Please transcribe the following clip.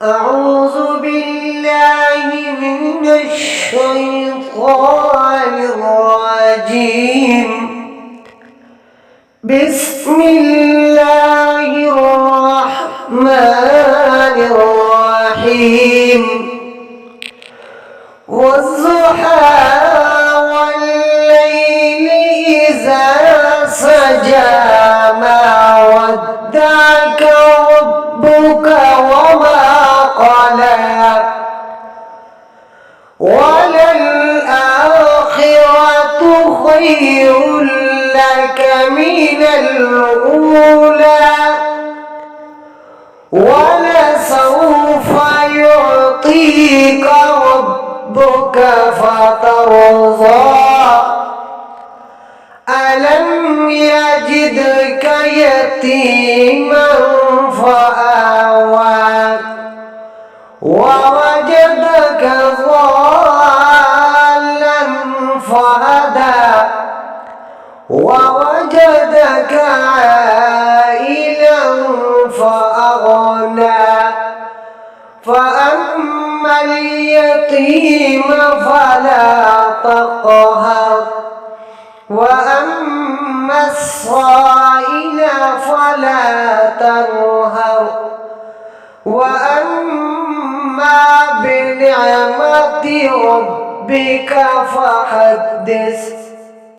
أعوذ بالله من الشيطان الرجيم. بسم الله الرحمن الرحيم. والضحى والليل إذا سجى ما ودعك ربك وما قلى وللآخرة خير لك من الأولى ولسوف يعطيك ربك فترضى. ألم يجدك يتيما فآوى ووجدك ضالا فهدى ووجدك عائلا فأغنى. فأما اليتيم فلا تقهر وأما السائل فلا تنهر وأما بنعمة ربك فحدث.